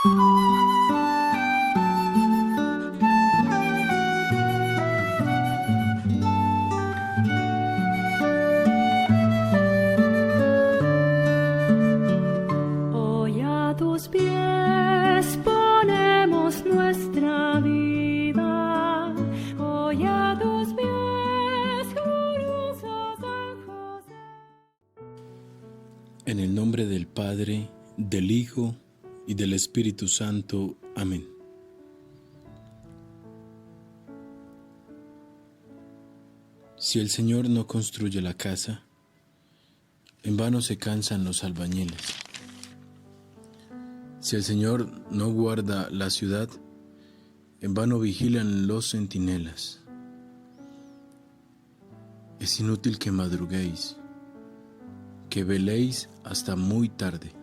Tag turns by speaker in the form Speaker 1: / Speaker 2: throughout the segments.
Speaker 1: Hoy a tus pies ponemos nuestra vida. Hoy a tus pies, glorioso San José.
Speaker 2: En el nombre del Padre, del Hijo y del Espíritu Santo. Amén. Si el Señor no construye la casa, en vano se cansan los albañiles. Si el Señor no guarda la ciudad, en vano vigilan los centinelas. Es inútil que madruguéis, que veléis hasta muy tarde.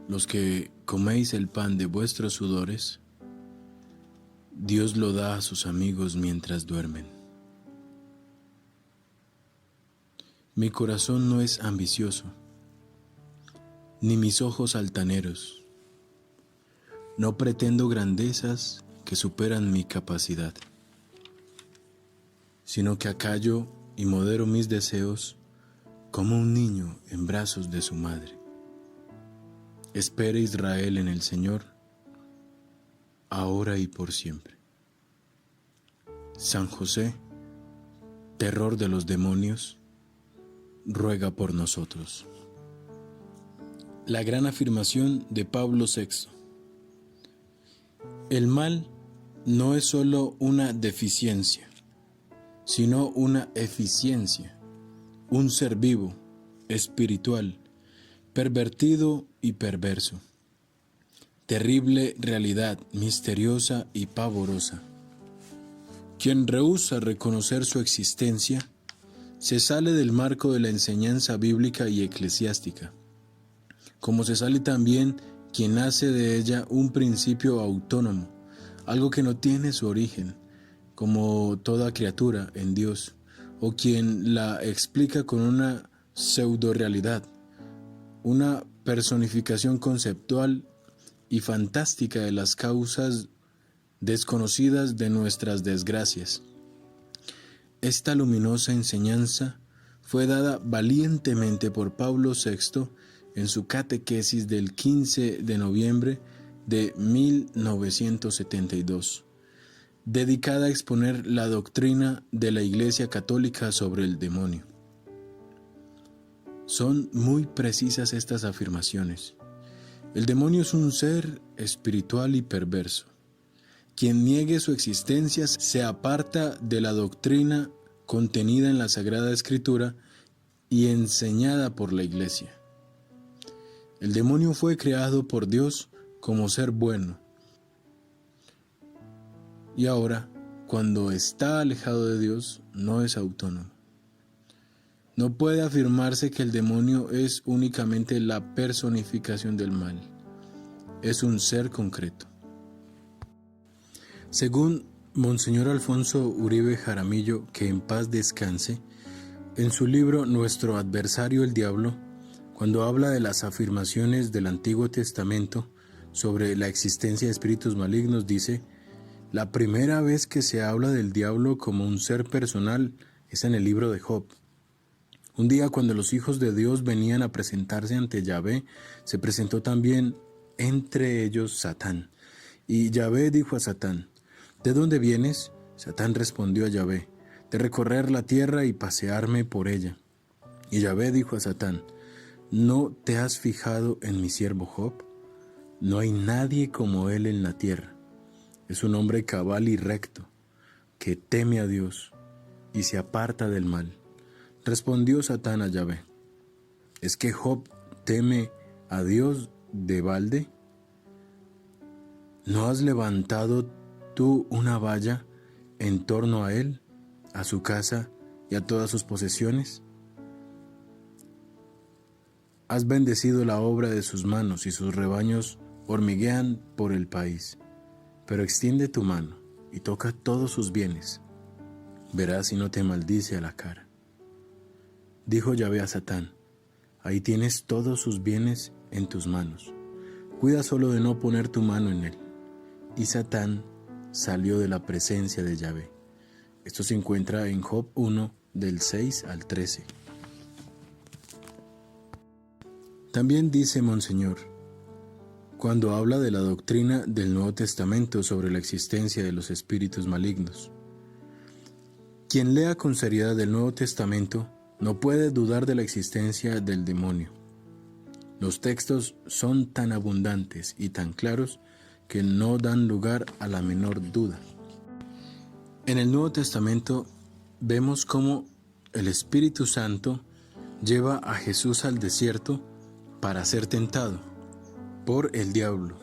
Speaker 2: Los que coméis el pan de vuestros sudores, Dios lo da a sus amigos mientras duermen. Mi corazón no es ambicioso, ni mis ojos altaneros. No pretendo grandezas que superan mi capacidad, sino que acallo y modero mis deseos como un niño en brazos de su madre. Espera Israel en el Señor, ahora y por siempre. San José, terror de los demonios, ruega por nosotros. La gran afirmación de Pablo VI. El mal no es solo una deficiencia, sino una eficiencia, un ser vivo, espiritual, pervertido y perverso. Terrible realidad, misteriosa y pavorosa. Quien rehúsa reconocer su existencia, se sale del marco de la enseñanza bíblica y eclesiástica, como se sale también quien hace de ella un principio autónomo, algo que no tiene su origen, como toda criatura en Dios, o quien la explica con una pseudo-realidad, una personificación conceptual y fantástica de las causas desconocidas de nuestras desgracias. Esta luminosa enseñanza fue dada valientemente por Pablo VI en su catequesis del 15 de noviembre de 1972, dedicada a exponer la doctrina de la Iglesia Católica sobre el demonio. Son muy precisas estas afirmaciones. El demonio es un ser espiritual y perverso. Quien niegue su existencia se aparta de la doctrina contenida en la Sagrada Escritura y enseñada por la Iglesia. El demonio fue creado por Dios como ser bueno. Y ahora, cuando está alejado de Dios, no es autónomo. No puede afirmarse que el demonio es únicamente la personificación del mal. Es un ser concreto. Según Monseñor Alfonso Uribe Jaramillo, que en paz descanse, en su libro Nuestro adversario el diablo, cuando habla de las afirmaciones del Antiguo Testamento sobre la existencia de espíritus malignos, dice: la primera vez que se habla del diablo como un ser personal es en el libro de Job. Un día, cuando los hijos de Dios venían a presentarse ante Yahvé, se presentó también entre ellos Satán. Y Yahvé dijo a Satán: ¿de dónde vienes? Satán respondió a Yahvé: de recorrer la tierra y pasearme por ella. Y Yahvé dijo a Satán: ¿no te has fijado en mi siervo Job? No hay nadie como él en la tierra. Es un hombre cabal y recto, que teme a Dios y se aparta del mal. Respondió Satán a Yahvé: ¿es que Job teme a Dios de balde? ¿No has levantado tú una valla en torno a él, a su casa y a todas sus posesiones? Has bendecido la obra de sus manos y sus rebaños hormiguean por el país. Pero extiende tu mano y toca todos sus bienes. Verás si no te maldice a la cara. Dijo Yahvé a Satán: ahí tienes todos sus bienes en tus manos. Cuida solo de no poner tu mano en él. Y Satán salió de la presencia de Yahvé. Esto se encuentra en Job 1, del 6 al 13. También dice Monseñor, cuando habla de la doctrina del Nuevo Testamento sobre la existencia de los espíritus malignos. Quien lea con seriedad el Nuevo Testamento no puede dudar de la existencia del demonio. Los textos son tan abundantes y tan claros que no dan lugar a la menor duda. En el Nuevo Testamento vemos cómo el Espíritu Santo lleva a Jesús al desierto para ser tentado por el diablo.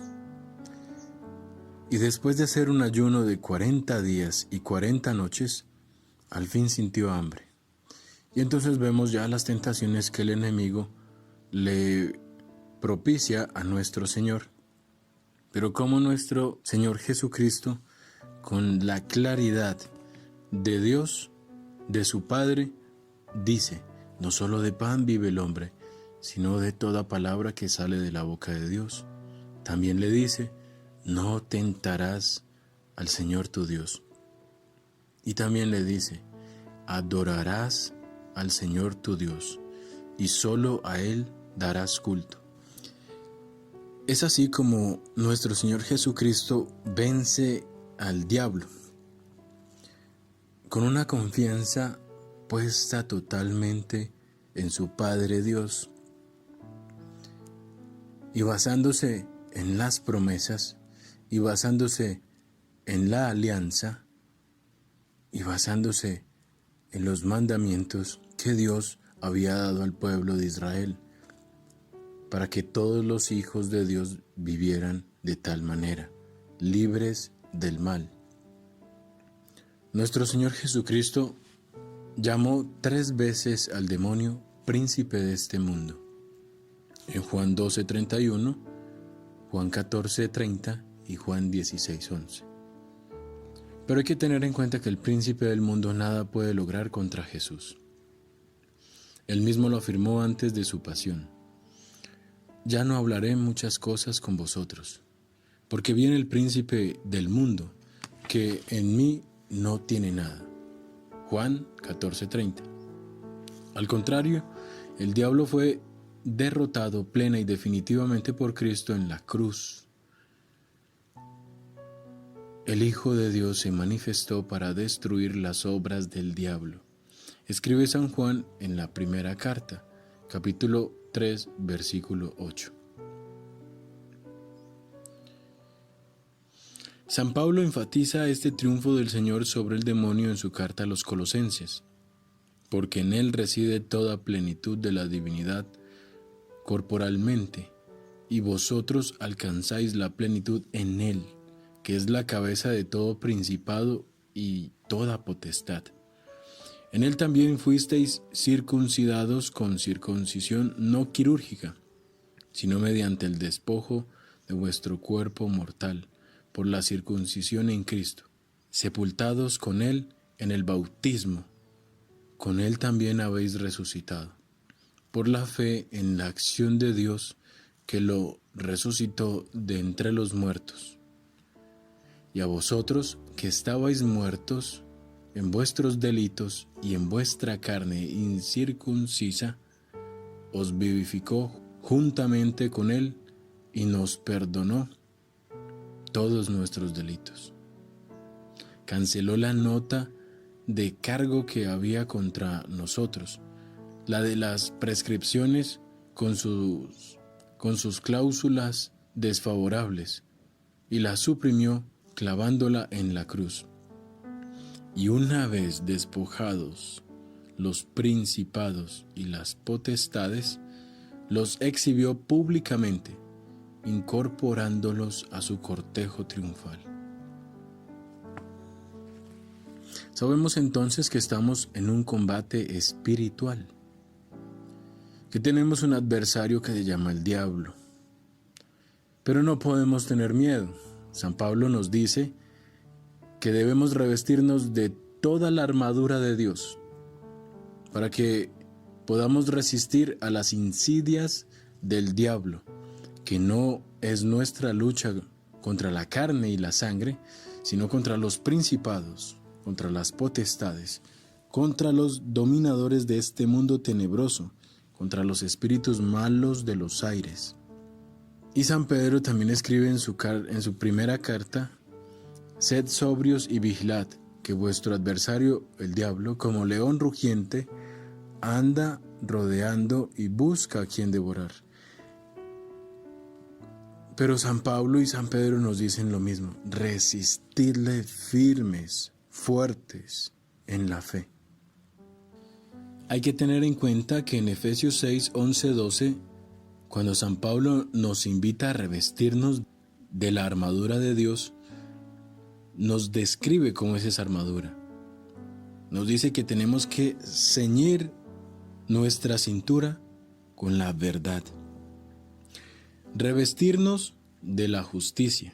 Speaker 2: Y después de hacer un ayuno de 40 días y 40 noches, al fin sintió hambre. Y entonces vemos ya las tentaciones que el enemigo le propicia a nuestro Señor. Pero como nuestro Señor Jesucristo, con la claridad de Dios, de su Padre, dice, no solo de pan vive el hombre, sino de toda palabra que sale de la boca de Dios. También le dice, no tentarás al Señor tu Dios. Y también le dice, adorarás al Señor tu Dios, y solo a Él darás culto. Es así como nuestro Señor Jesucristo vence al diablo, con una confianza puesta totalmente en su Padre Dios, y basándose en las promesas, y basándose en la alianza, y basándose en los mandamientos que Dios había dado al pueblo de Israel, para que todos los hijos de Dios vivieran de tal manera, libres del mal. Nuestro Señor Jesucristo llamó 3 veces al demonio príncipe de este mundo. En Juan 12:31, Juan 14:30 y Juan 16:11. Pero hay que tener en cuenta que el príncipe del mundo nada puede lograr contra Jesús. Él mismo lo afirmó antes de su pasión. Ya no hablaré muchas cosas con vosotros, porque viene el príncipe del mundo, que en mí no tiene nada. Juan 14:30. Al contrario, el diablo fue derrotado plena y definitivamente por Cristo en la cruz. El Hijo de Dios se manifestó para destruir las obras del diablo. Escribe San Juan en la primera carta, capítulo 3, versículo 8. San Pablo enfatiza este triunfo del Señor sobre el demonio en su carta a los Colosenses, porque en él reside toda plenitud de la divinidad corporalmente, y vosotros alcanzáis la plenitud en él, que es la cabeza de todo principado y toda potestad. En él también fuisteis circuncidados con circuncisión no quirúrgica, sino mediante el despojo de vuestro cuerpo mortal, por la circuncisión en Cristo, sepultados con él en el bautismo, con él también habéis resucitado, por la fe en la acción de Dios que lo resucitó de entre los muertos. Y a vosotros que estabais muertos en vuestros delitos y en vuestra carne incircuncisa, os vivificó juntamente con él y nos perdonó todos nuestros delitos. Canceló la nota de cargo que había contra nosotros, la de las prescripciones con sus cláusulas desfavorables, y la suprimió clavándola en la cruz. Y una vez despojados los principados y las potestades, los exhibió públicamente, incorporándolos a su cortejo triunfal. Sabemos entonces que estamos en un combate espiritual, que tenemos un adversario que se llama el diablo. Pero no podemos tener miedo. San Pablo nos dice que debemos revestirnos de toda la armadura de Dios para que podamos resistir a las insidias del diablo, que no es nuestra lucha contra la carne y la sangre, sino contra los principados, contra las potestades, contra los dominadores de este mundo tenebroso, contra los espíritus malos de los aires. Y San Pedro también escribe en su primera carta: sed sobrios y vigilad, que vuestro adversario, el diablo, como león rugiente, anda rodeando y busca a quien devorar. Pero San Pablo y San Pedro nos dicen lo mismo: resistidle firmes, fuertes en la fe. Hay que tener en cuenta que en Efesios 6, 11, 12, cuando San Pablo nos invita a revestirnos de la armadura de Dios, nos describe cómo es esa armadura. Nos dice que tenemos que ceñir nuestra cintura con la verdad, revestirnos de la justicia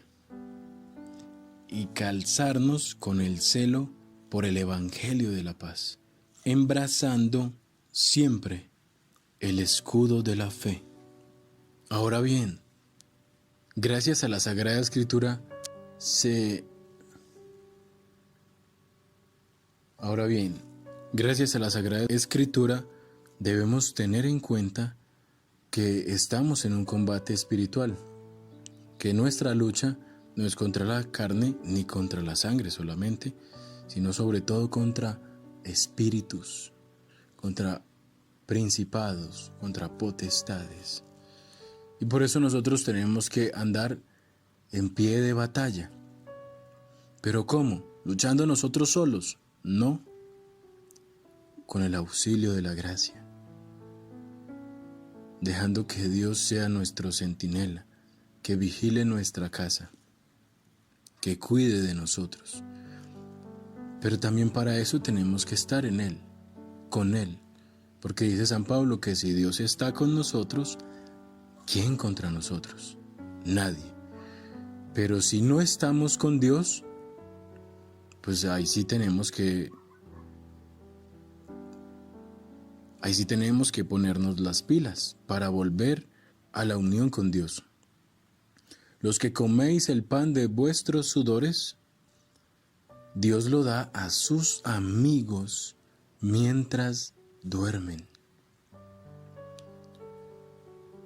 Speaker 2: y calzarnos con el celo por el Evangelio de la paz, embrazando siempre el escudo de la fe. Ahora bien, gracias a la Sagrada Escritura debemos tener en cuenta que estamos en un combate espiritual, que nuestra lucha no es contra la carne ni contra la sangre solamente, sino sobre todo contra espíritus, contra principados, contra potestades. Y por eso nosotros tenemos que andar en pie de batalla. ¿Pero cómo? ¿Luchando nosotros solos? No, con el auxilio de la gracia, dejando que Dios sea nuestro centinela, que vigile nuestra casa, que cuide de nosotros. Pero también para eso tenemos que estar en Él, con Él, porque dice San Pablo que si Dios está con nosotros, ¿quién contra nosotros? Nadie. Pero si no estamos con Dios, pues ahí sí tenemos que ponernos las pilas para volver a la unión con Dios. Los que coméis el pan de vuestros sudores, Dios lo da a sus amigos mientras duermen.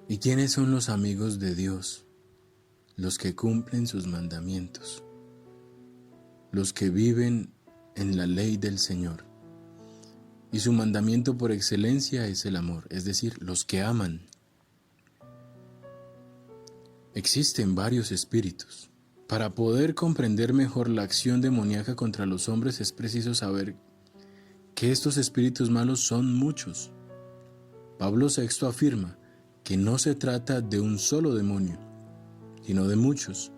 Speaker 2: ¿Y quiénes son los amigos de Dios? Los que cumplen sus mandamientos, los que viven en la ley del Señor. Y su mandamiento por excelencia es el amor, es decir, los que aman. Existen varios espíritus. Para poder comprender mejor la acción demoníaca contra los hombres es preciso saber que estos espíritus malos son muchos. Pablo VI afirma que no se trata de un solo demonio, sino de muchos.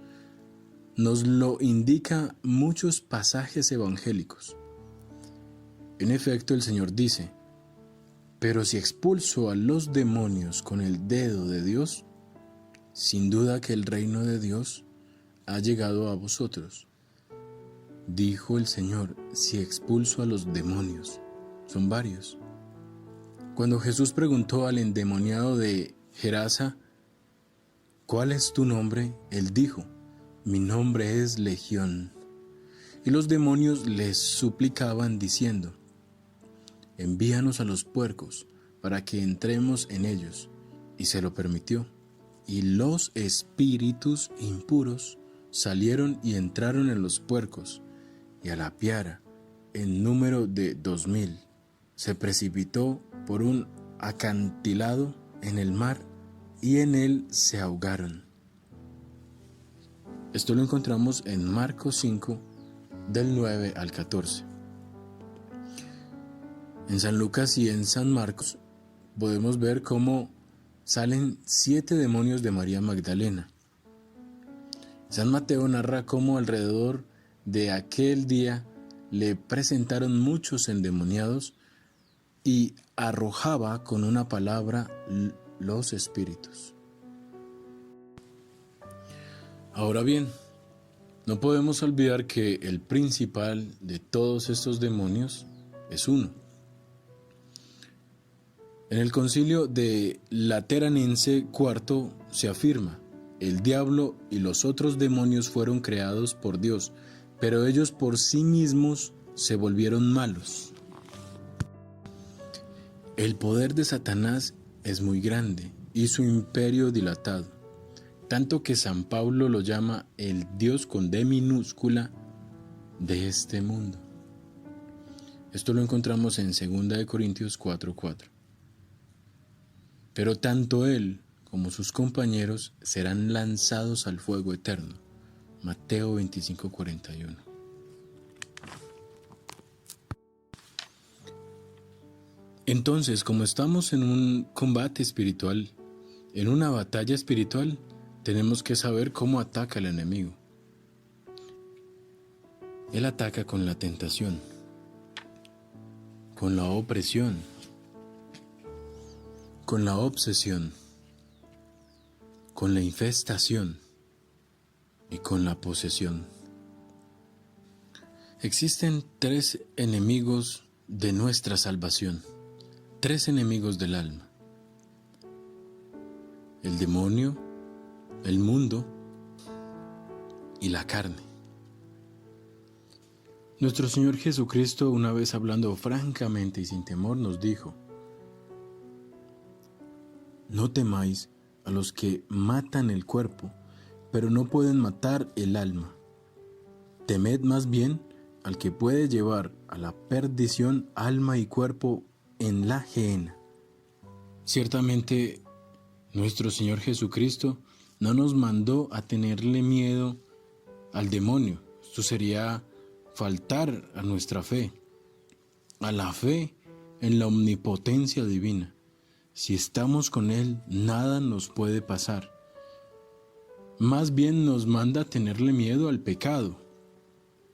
Speaker 2: Nos lo indica muchos pasajes evangélicos. En efecto, el Señor dice: pero si expulso a los demonios con el dedo de Dios, sin duda que el reino de Dios ha llegado a vosotros. Dijo el Señor: si expulso a los demonios. Son varios. Cuando Jesús preguntó al endemoniado de Gerasa: ¿cuál es tu nombre?, él dijo: mi nombre es Legión. Y los demonios les suplicaban diciendo: envíanos a los puercos para que entremos en ellos. Y se lo permitió. Y los espíritus impuros salieron y entraron en los puercos, y a la piara, en número de 2000, se precipitó por un acantilado en el mar, y en él se ahogaron. Esto lo encontramos en Marcos 5, del 9 al 14. En San Lucas y en San Marcos podemos ver cómo salen 7 demonios de María Magdalena. San Mateo narra cómo alrededor de aquel día le presentaron muchos endemoniados y arrojaba con una palabra los espíritus. Ahora bien, no podemos olvidar que el principal de todos estos demonios es uno. En el concilio de Lateranense IV se afirma: el diablo y los otros demonios fueron creados por Dios, pero ellos por sí mismos se volvieron malos. El poder de Satanás es muy grande y su imperio dilatado, tanto que San Pablo lo llama el Dios con D minúscula de este mundo. Esto lo encontramos en 2 Corintios 4:4. Pero tanto él como sus compañeros serán lanzados al fuego eterno. Mateo 25:41. Entonces, como estamos en un combate espiritual, en una batalla espiritual, tenemos que saber cómo ataca el enemigo. Él ataca con la tentación, con la opresión, con la obsesión, con la infestación y con la posesión. Existen 3 enemigos de nuestra salvación, 3 enemigos del alma: el demonio, el mundo y la carne. Nuestro Señor Jesucristo, una vez hablando francamente y sin temor, nos dijo: no temáis a los que matan el cuerpo, pero no pueden matar el alma. Temed más bien al que puede llevar a la perdición alma y cuerpo en la gehenna. Ciertamente, nuestro Señor Jesucristo no nos mandó a tenerle miedo al demonio. Esto sería faltar a nuestra fe, a la fe en la omnipotencia divina. Si estamos con Él, nada nos puede pasar. Más bien nos manda a tenerle miedo al pecado,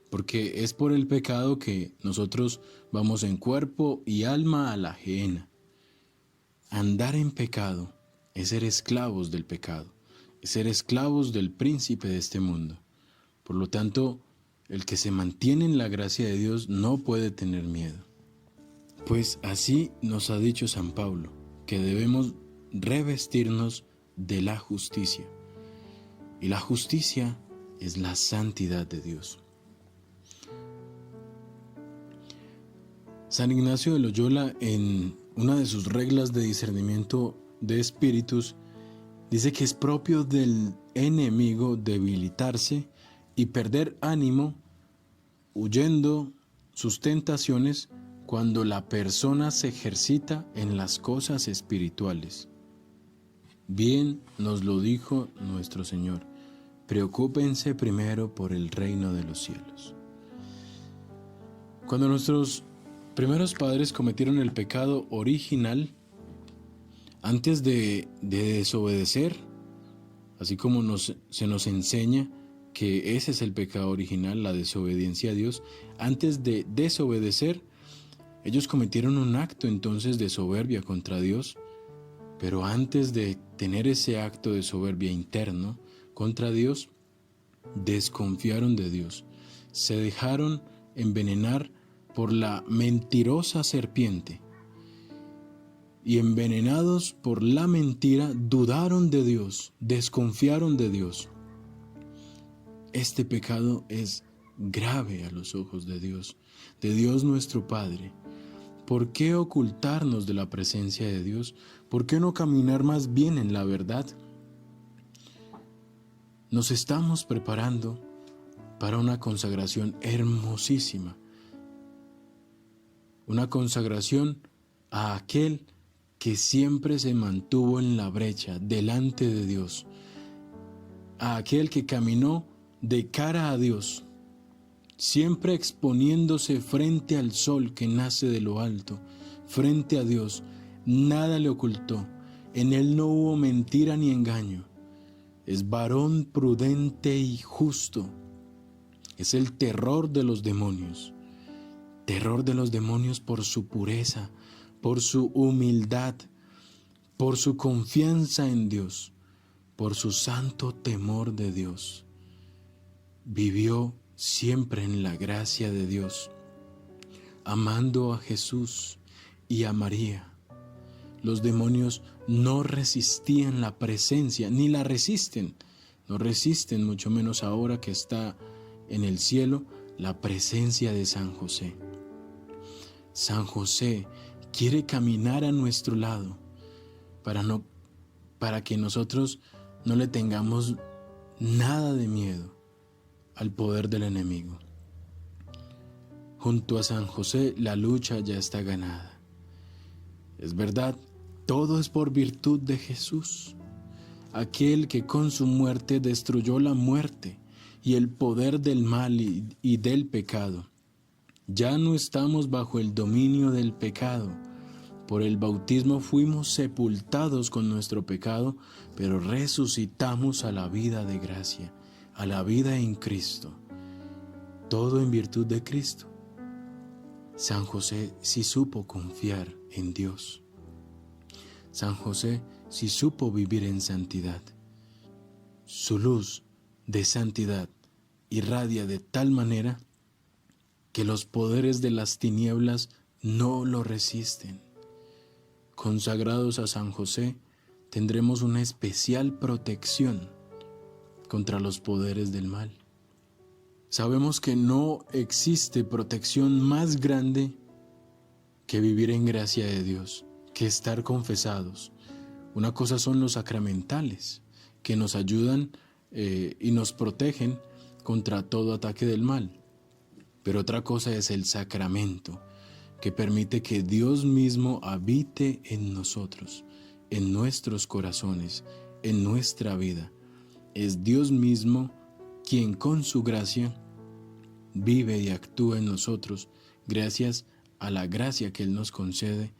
Speaker 2: porque es por el pecado que nosotros vamos en cuerpo y alma a la gehenna. Andar en pecado es ser esclavos del pecado, es ser esclavos del príncipe de este mundo. Por lo tanto, el que se mantiene en la gracia de Dios no puede tener miedo. Pues así nos ha dicho San Pablo, que debemos revestirnos de la justicia. Y la justicia es la santidad de Dios. San Ignacio de Loyola, en una de sus reglas de discernimiento de espíritus, dice que es propio del enemigo debilitarse y perder ánimo, huyendo sus tentaciones, cuando la persona se ejercita en las cosas espirituales. Bien nos lo dijo nuestro Señor: preocúpense primero por el reino de los cielos. Cuando nuestros primeros padres cometieron el pecado original, antes de desobedecer, así como se nos enseña que ese es el pecado original, la desobediencia a Dios, antes de desobedecer, ellos cometieron un acto entonces de soberbia contra Dios, pero antes de tener ese acto de soberbia interno contra Dios, desconfiaron de Dios, se dejaron envenenar por la mentirosa serpiente, y envenenados por la mentira, dudaron de Dios, desconfiaron de Dios. Este pecado es grave a los ojos de Dios nuestro Padre. ¿Por qué ocultarnos de la presencia de Dios? ¿Por qué no caminar más bien en la verdad? Nos estamos preparando para una consagración hermosísima, una consagración a aquel que siempre se mantuvo en la brecha delante de Dios, a aquel que caminó de cara a Dios, siempre exponiéndose frente al sol que nace de lo alto, frente a Dios. Nada le ocultó, en él no hubo mentira ni engaño. Es varón prudente y justo. Es el terror de los demonios por su pureza, por su humildad, por su confianza en Dios, por su santo temor de Dios. Vivió siempre en la gracia de Dios, amando a Jesús y a María. Los demonios no resistían la presencia, ni la resisten no resisten, mucho menos ahora que está en el cielo, la presencia de San José. San José quiere caminar a nuestro lado para que nosotros no le tengamos nada de miedo al poder del enemigo. Junto a San José la lucha ya está ganada. Es verdad, todo es por virtud de Jesús, aquel que con su muerte destruyó la muerte y el poder del mal y del pecado. Ya no estamos bajo el dominio del pecado. Por el bautismo fuimos sepultados con nuestro pecado, pero resucitamos a la vida de gracia, a la vida en Cristo. Todo en virtud de Cristo. San José sí supo confiar en Dios. San José sí supo vivir en santidad. Su luz de santidad irradia de tal manera que los poderes de las tinieblas no lo resisten. Consagrados a San José, tendremos una especial protección contra los poderes del mal. Sabemos que no existe protección más grande que vivir en gracia de Dios, que estar confesados. Una cosa son los sacramentales, que nos ayudan y nos protegen contra todo ataque del mal. Pero otra cosa es el sacramento, que permite que Dios mismo habite en nosotros, en nuestros corazones, en nuestra vida. Es Dios mismo quien con su gracia vive y actúa en nosotros gracias a la gracia que Él nos concede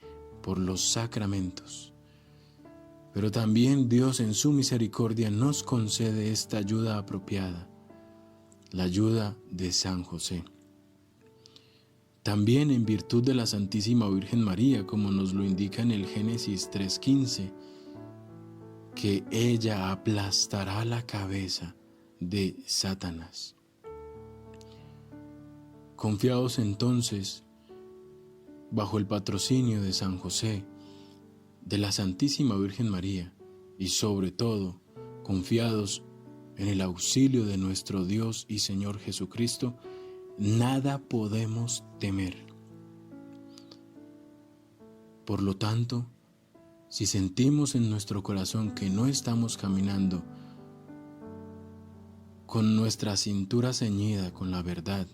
Speaker 2: por los sacramentos. Pero también Dios en su misericordia nos concede esta ayuda apropiada, la ayuda de San José. También en virtud de la Santísima Virgen María, como nos lo indica en el Génesis 3:15, que ella aplastará la cabeza de Satanás. Confiados entonces, bajo el patrocinio de San José, de la Santísima Virgen María, y sobre todo, confiados en el auxilio de nuestro Dios y Señor Jesucristo, nada podemos temer. Por lo tanto, si sentimos en nuestro corazón que no estamos caminando con nuestra cintura ceñida con la verdad,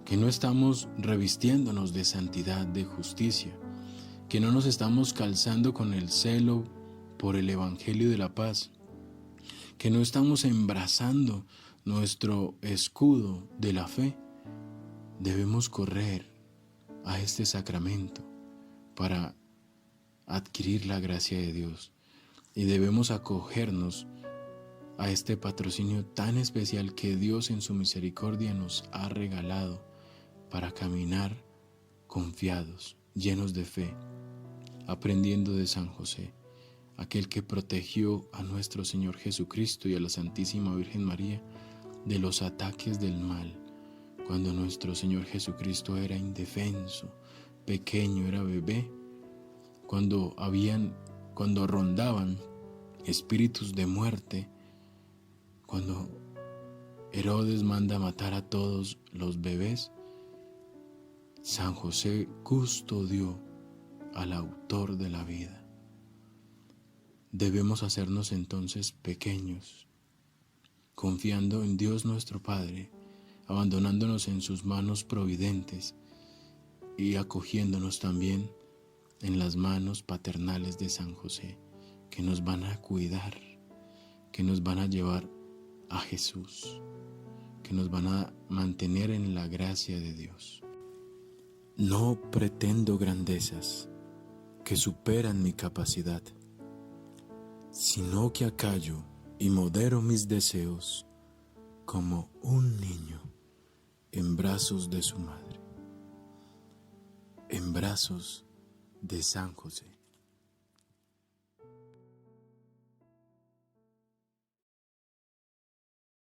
Speaker 2: que no estamos revistiéndonos de santidad, de justicia, que no nos estamos calzando con el celo por el Evangelio de la paz, que no estamos embrazando nuestro escudo de la fe, debemos correr a este sacramento para adquirir la gracia de Dios y debemos acogernos a este patrocinio tan especial que Dios en su misericordia nos ha regalado para caminar confiados, llenos de fe, aprendiendo de San José, aquel que protegió a nuestro Señor Jesucristo y a la Santísima Virgen María de los ataques del mal, cuando nuestro Señor Jesucristo era indefenso, pequeño, era bebé, cuando rondaban espíritus de muerte, cuando Herodes manda matar a todos los bebés, San José custodió al autor de la vida. Debemos hacernos entonces pequeños, confiando en Dios nuestro Padre, abandonándonos en sus manos providentes y acogiéndonos también en las manos paternales de San José, que nos van a cuidar, que nos van a llevar a Jesús, que nos van a mantener en la gracia de Dios. No pretendo grandezas que superan mi capacidad, sino que acallo y modero mis deseos como un niño en brazos de su madre, en brazos de San José.